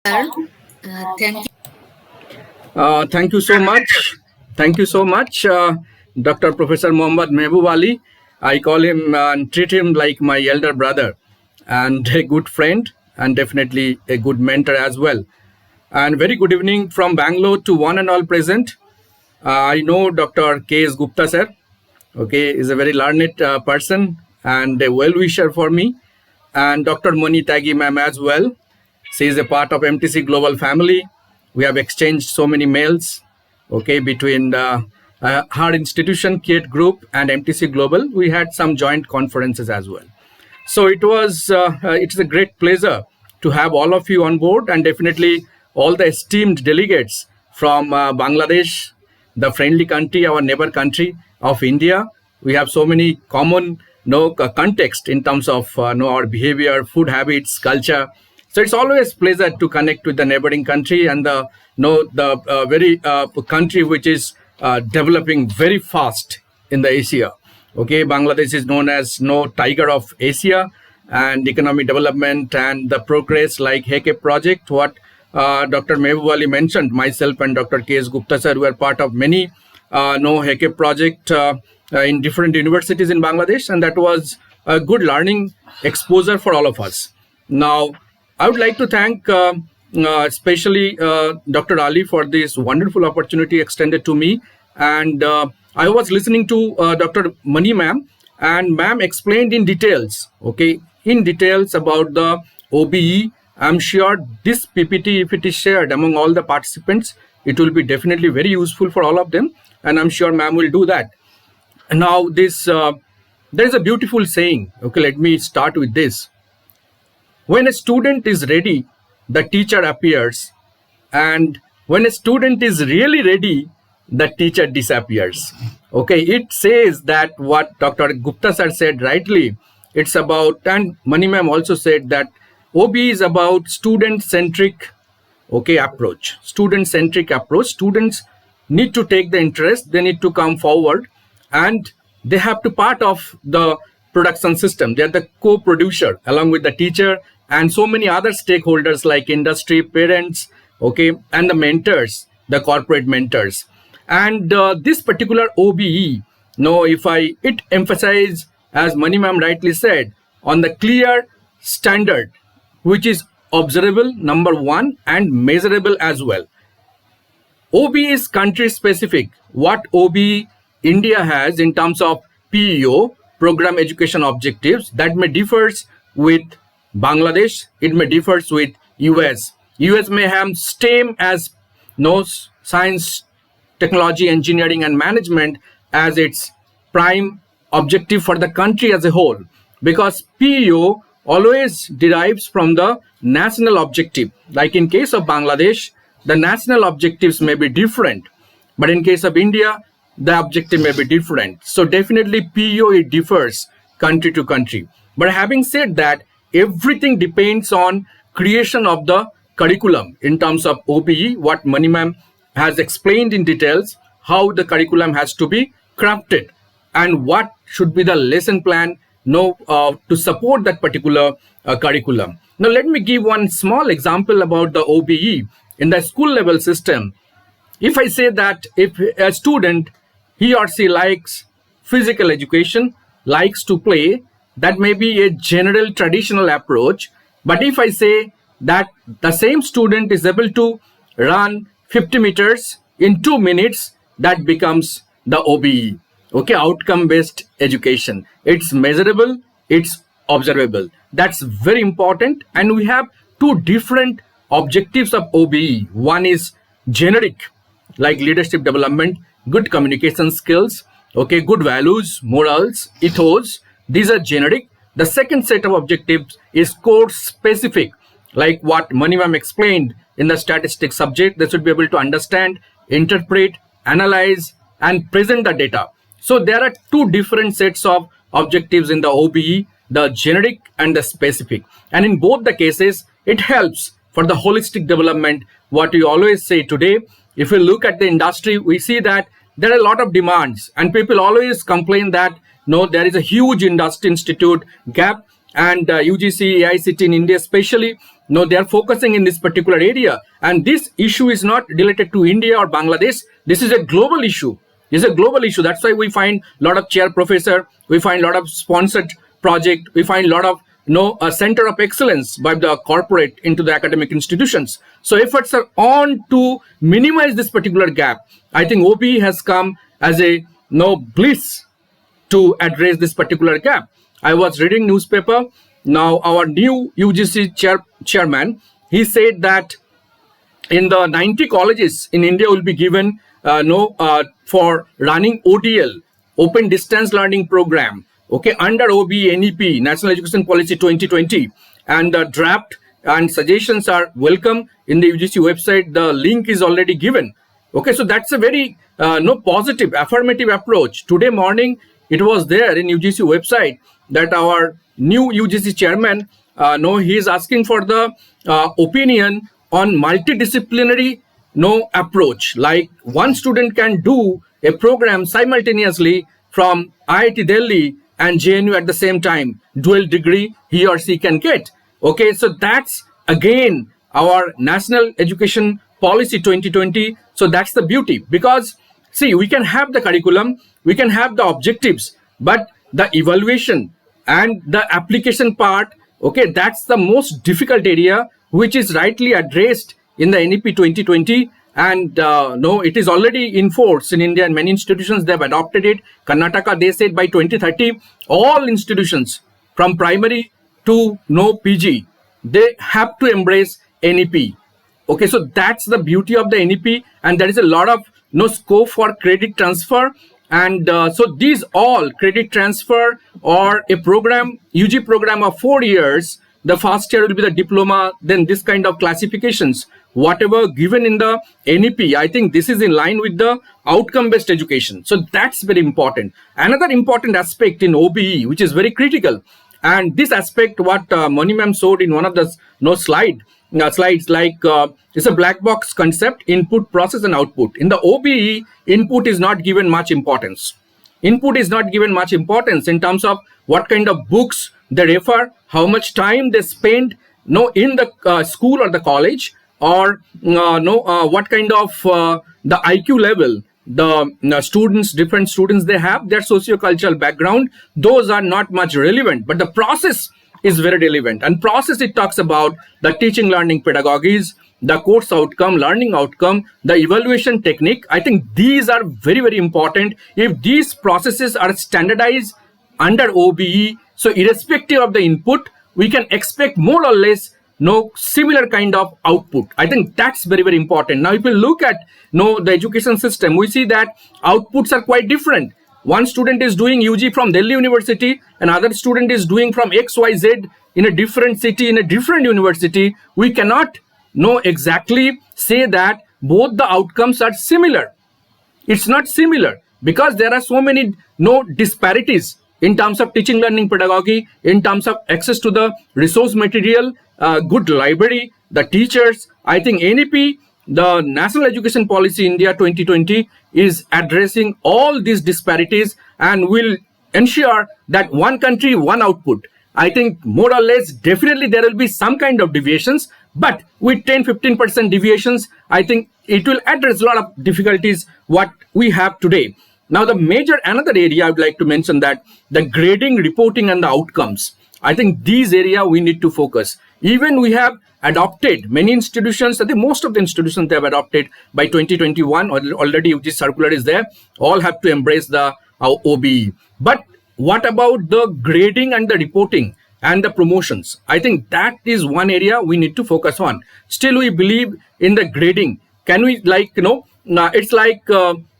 Sir, thank you. Thank you so much. Thank you so much, Dr. Professor Muhammad Mehboob Ali. I call him and treat him like my elder brother and a good friend and definitely a good mentor as well. And very good evening from Bangalore to one and all present. I know Dr. K.S. Gupta sir, okay, is a very learned person and a well-wisher for me. And Dr. Moni Tagi ma'am as well. She is a part of MTC Global family. We have exchanged so many mails, okay, between her institution, Kate Group, and MTC Global. We had some joint conferences as well. So it's a great pleasure to have all of you on board, and definitely all the esteemed delegates from Bangladesh, the friendly country, our neighbor country of India. We have so many common context in terms of our behavior, food habits, culture. So it's always pleasure to connect with the neighboring country and the very country which is developing very fast in the Asia. Okay, Bangladesh is known as tiger of Asia and economic development and the progress like HECE project. What Dr. Mehboob Ali mentioned, myself and Dr. K.S. Gupta sir were part of many HECE project in different universities in Bangladesh, and that was a good learning exposure for all of us. Now, I would like to thank especially Dr. Ali for this wonderful opportunity extended to me. And I was listening to Dr. Mani ma'am, and ma'am explained in details, okay, about the OBE. I'm sure this PPT, if it is shared among all the participants, it will be definitely very useful for all of them. And I'm sure ma'am will do that. Now, there is a beautiful saying. Okay, let me start with this. When a student is ready, the teacher appears. And when a student is really ready, the teacher disappears. Okay, it says that what Dr. Gupta sir said rightly. It's about, and Mani ma'am also said that OB is about student-centric approach. Student-centric approach. Students need to take the interest. They need to come forward. And they have to part of the production system. They are the co-producer along with the teacher and so many other stakeholders like industry, parents, okay, and the mentors, the corporate mentors. And this particular OBE, it emphasizes, as Mani ma'am rightly said, on the clear standard, which is observable, number one, and measurable as well. OBE is country specific. What OBE India has in terms of PEO, program education objectives, that may differs with Bangladesh, it may differs with US. US may have STEM as science, technology, engineering, and management as its prime objective for the country as a whole, because PEO always derives from the national objective. Like in case of Bangladesh, the national objectives may be different, but in case of India, the objective may be different. So definitely PEO, it differs country to country. But having said that, everything depends on creation of the curriculum in terms of OBE, what Mani ma'am has explained in details, how the curriculum has to be crafted and what should be the lesson plan to support that particular curriculum. Now, let me give one small example about the OBE in the school level system. If I say that if a student, he or she likes physical education, likes to play, that may be a general traditional approach. But if I say that the same student is able to run 50 meters in 2 minutes, that becomes the OBE, okay, outcome-based education. It's measurable, it's observable. That's very important. And we have two different objectives of OBE. One is generic, like leadership development, good communication skills, okay, good values, morals, ethos. These are generic. The second set of objectives is course specific, like what Mani ma'am explained in the statistics subject. They should be able to understand, interpret, analyze, and present the data. So there are two different sets of objectives in the OBE, the generic and the specific. And in both the cases, it helps for the holistic development. What we always say today, if we look at the industry, we see that there are a lot of demands and people always complain that there is a huge industry institute gap, and UGC, AICT in India especially, no, they are focusing in this particular area. And this issue is not related to India or Bangladesh. This is a global issue. This is a global issue. That's why we find a lot of chair professor, we find a lot of sponsored project, we find a lot of a center of excellence by the corporate into the academic institutions. So efforts are on to minimize this particular gap. I think OBE has come as a bliss to address this particular gap. I was reading newspaper. Now our new UGC chairman, he said that in the 90 colleges in India will be given for running ODL, Open Distance Learning Program, okay, under OBE NEP, National Education Policy 2020, and the draft and suggestions are welcome in the UGC website. The link is already given. Okay, so that's a very positive, affirmative approach. Today morning, it was there in UGC website that our new UGC chairman, he is asking for the opinion on multidisciplinary approach. Like one student can do a program simultaneously from IIT Delhi and JNU at the same time. Dual degree he or she can get. Okay, so that's again our National Education Policy 2020. So that's the beauty, because see, we can have the curriculum, we can have the objectives, but the evaluation and the application part, okay, that's the most difficult area, which is rightly addressed in the NEP 2020. And it is already in force in India, and many institutions, they have adopted it. Karnataka, they said by 2030, all institutions from primary to PG, they have to embrace NEP. Okay, so that's the beauty of the NEP, and there is a lot of scope for credit transfer. And so these all credit transfer or a program, UG program of 4 years, the first year will be the diploma, then this kind of classifications, whatever given in the NEP, I think this is in line with the outcome-based education. So that's very important. Another important aspect in OBE, which is very critical, and this aspect, what Mani ma'am showed in one of the slides, like it's a black box concept, input, process, and output. In the OBE, input is not given much importance. Input is not given much importance in terms of what kind of books they refer, how much time they spend in the school or the college, or what kind of the IQ level the students, different students they have, their socio-cultural background. Those are not much relevant, but the process is very relevant. And process, it talks about the teaching learning pedagogies, the course outcome, learning outcome, the evaluation technique. I think these are very, very important. If these processes are standardized under OBE, so irrespective of the input, we can expect more or less similar kind of output. I think that's very, very important. Now, if you look at the education system, we see that outputs are quite different. One student is doing UG from Delhi University, another student is doing from XYZ in a different city, in a different university. We cannot exactly say that both the outcomes are similar. It's not similar because there are so many disparities in terms of teaching learning pedagogy, in terms of access to the resource material, good library, the teachers. I think NEP, the National Education Policy India 2020, is addressing all these disparities and will ensure that one country, one output. I think more or less, definitely there will be some kind of deviations, but with 10-15% deviations, I think it will address a lot of difficulties what we have today. Now, the major another area I would like to mention, that the grading, reporting, and the outcomes. I think these area we need to focus. Even we have adopted many institutions, I think most of the institutions they have adopted by 2021, already this circular is there, all have to embrace the OBE. But what about the grading and the reporting and the promotions? I think that is one area we need to focus on. Still, we believe in the grading. Can we it's like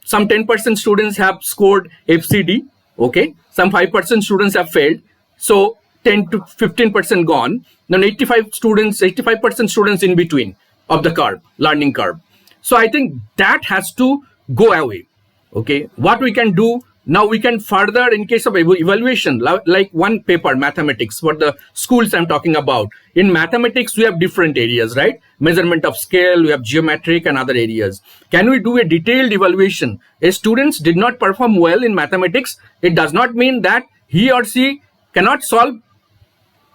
some 10% students have scored FCD, okay? Some 5% students have failed. So 10 to 15% gone. Then 85% students in between of the curve, learning curve. So I think that has to go away, okay? What we can do, now we can further, in case of evaluation, like one paper, mathematics, what the schools I'm talking about. In mathematics, we have different areas, right? Measurement of scale, we have geometric and other areas. Can we do a detailed evaluation? If students did not perform well in mathematics, it does not mean that he or she cannot solve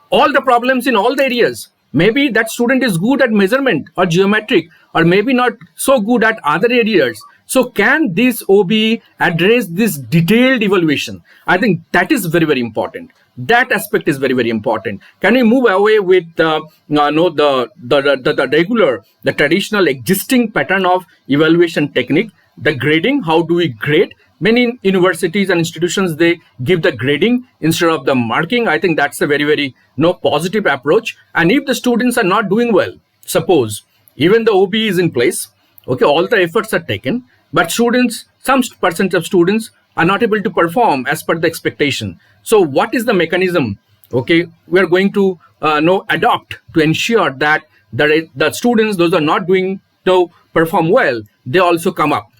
all the problems in all the areas. Maybe that student is good at measurement or geometric, or maybe not so good at other areas. So can this OBE address this detailed evaluation? I think that is very, very important. That aspect is very, very important. Can we move away with the regular, the traditional existing pattern of evaluation technique, the grading? How do we grade? Many universities and institutions, they give the grading instead of the marking. I think that's a very, very positive approach. And if the students are not doing well, suppose even the OBE is in place, okay, all the efforts are taken, but students, some percent of students are not able to perform as per the expectation. So what is the mechanism, okay, we are going to adopt to ensure that the students, those are not doing to perform well, they also come up?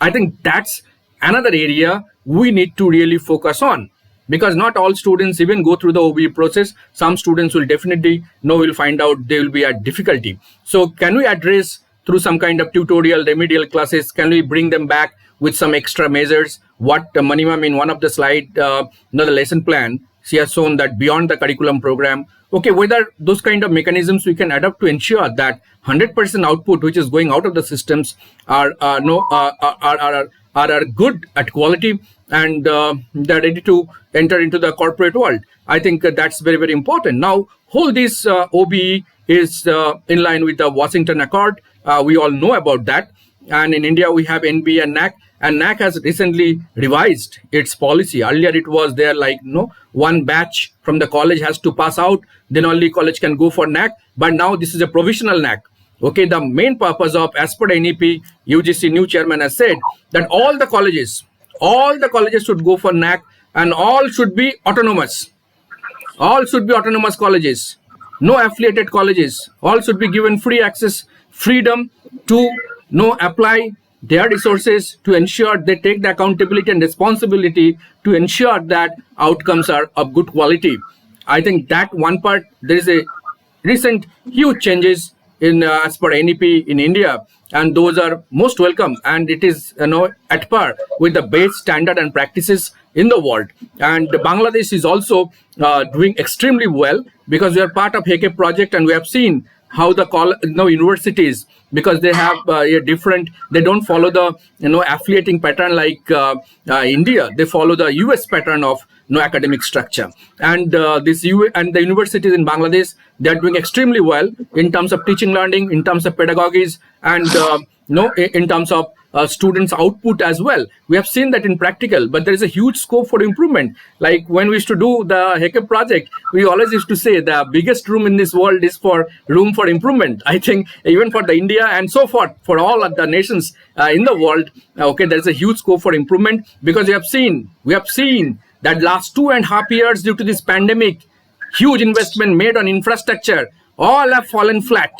I think that's another area we need to really focus on, because not all students even go through the OBE process. Some students will definitely will find out they will be at difficulty. So can we address through some kind of tutorial, remedial classes? Can we bring them back with some extra measures? What Manimam in one of the slide, the lesson plan, she has shown that beyond the curriculum program, okay, whether those kind of mechanisms we can adopt to ensure that 100% output which is going out of the systems are good at quality, and they're ready to enter into the corporate world. I think that's very, very important. Now, whole this OBE is in line with the Washington Accord. We all know about that. And in India, we have NB and NAC. And NAC has recently revised its policy. Earlier, it was there like, one batch from the college has to pass out, then only college can go for NAC. But now this is a provisional NAC. Okay, the main purpose of, as per NEP, UGC new chairman has said that all the colleges should go for NAC, and all should be autonomous. All should be autonomous colleges, no affiliated colleges. All should be given free access, freedom to apply their resources to ensure they take the accountability and responsibility to ensure that outcomes are of good quality. I think that one part, there is a recent huge changes in as per NEP in India, and those are most welcome, and it is at par with the base standard and practices in the world. And Bangladesh is also doing extremely well, because we are part of HECE project, and we have seen how the universities, because they have a different, they don't follow the affiliating pattern like India. They follow the US pattern of academic structure, and the universities in Bangladesh, they are doing extremely well in terms of teaching, learning, in terms of pedagogies, and in terms of students' output as well. We have seen that in practical, but there is a huge scope for improvement. Like when we used to do the HECE project, we always used to say the biggest room in this world is for room for improvement. I think even for the India and so forth, for all of the nations in the world, okay, there is a huge scope for improvement, because we have seen that last 2.5 years, due to this pandemic, huge investment made on infrastructure, all have fallen flat.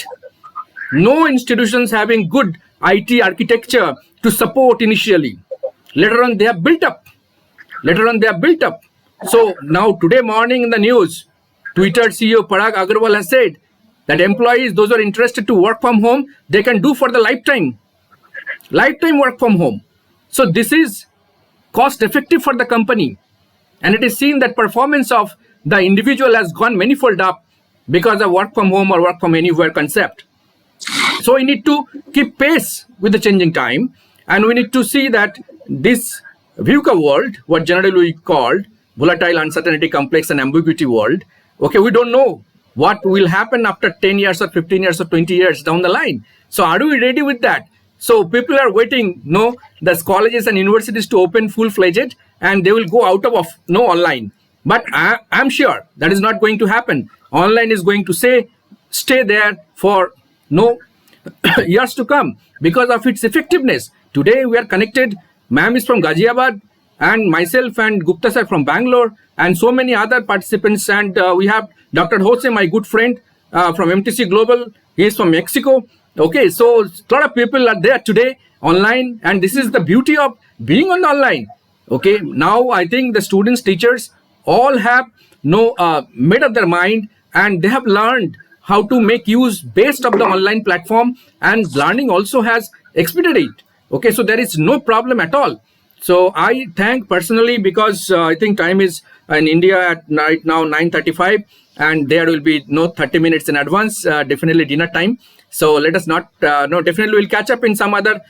No institutions having good IT architecture to support initially. Later on, they have built up. So now today morning in the news, Twitter CEO Parag Agrawal has said that employees, those who are interested to work from home, they can do for the lifetime work from home. So this is cost effective for the company. And it is seen that performance of the individual has gone manifold up because of work from home or work from anywhere concept. So we need to keep pace with the changing time, and we need to see that this VUCA world, what generally we called volatile, uncertainty, complex, and ambiguity world, okay, we don't know what will happen after 10 years or 15 years or 20 years down the line. So are we ready with that? So people are waiting, the colleges and universities to open full-fledged, and they will go out of online. But I'm sure that is not going to happen. Online is going to stay there for years to come because of its effectiveness. Today we are connected. Ma'am is from Ghaziabad, and myself and Gupta sir from Bangalore, and so many other participants. And we have Dr. Jose, my good friend from MTC Global. He is from Mexico. Okay, so a lot of people are there today online, and this is the beauty of being on online. Okay, now I think the students, teachers, all have made up their mind, and they have learned how to make use based of the online platform, and learning also has expedited. Okay, so there is no problem at all. So I thank personally, because I think time is in India at right now 9:35, and there will be no 30 minutes in advance, definitely dinner time. So let us not, no, definitely we'll catch up in some other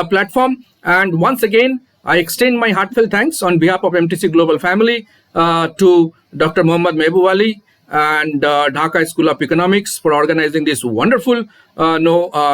platform. And once again, I extend my heartfelt thanks on behalf of MTC Global Family to Dr. Mohammad Mehboob Ali and Dhaka School of Economics for organizing this wonderful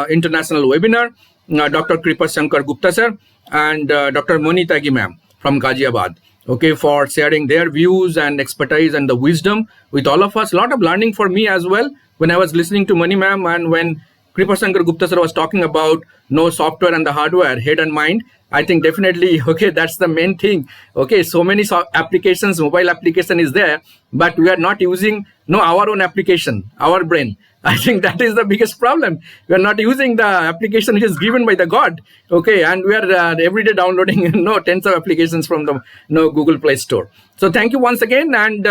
international webinar, Dr. Kripa Shankar Gupta sir and Dr. Moni Tagi ma'am from Ghaziabad, okay, for sharing their views and expertise and the wisdom with all of us. A lot of learning for me as well when I was listening to Moni ma'am, and when Kripa Shankar Gupta sir was talking about no software and the hardware, head and mind. I think definitely, okay, that's the main thing. Okay, so many applications, mobile application is there, but we are not using our own application, our brain. I think that is the biggest problem. We are not using the application which is given by the God. Okay, and we are every day downloading tens of applications from the Google Play Store. So thank you once again, and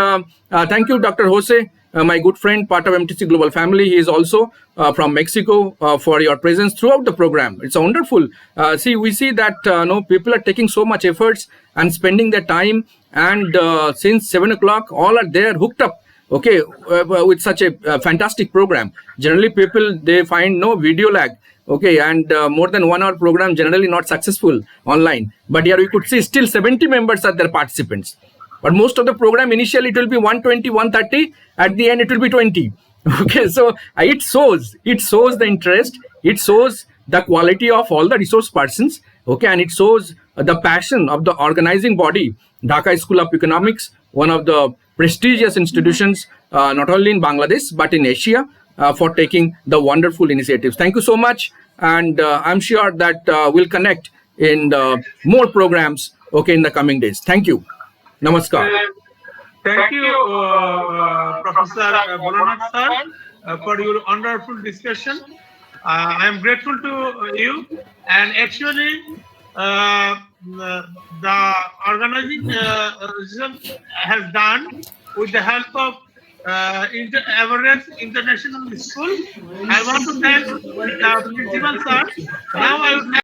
thank you, Dr. Jose, my good friend, part of MTC Global Family. He is also from Mexico, for your presence throughout the program. It's wonderful. We see that people are taking so much efforts and spending their time, and since 7 o'clock, all are there hooked up. Okay, with such a fantastic program. Generally, people, they find no video lag. Okay, and more than 1 hour program generally not successful online. But here we could see still 70 members are their participants. But most of the program initially it will be 120, 130. At the end it will be 20. Okay, so it shows the interest. It shows the quality of all the resource persons. Okay, and it shows the passion of the organizing body, Dhaka School of Economics, one of the prestigious institutions, not only in Bangladesh but in Asia, for taking the wonderful initiatives. Thank you so much, and I'm sure that we'll connect in more programs, okay, in the coming days. Thank you. Namaskar. Thank you, Professor Bholanath sir, for your wonderful discussion. I am grateful to you, and actually, the organization has done with the help of Everest International School. I want to thank the principal sir. Now I would like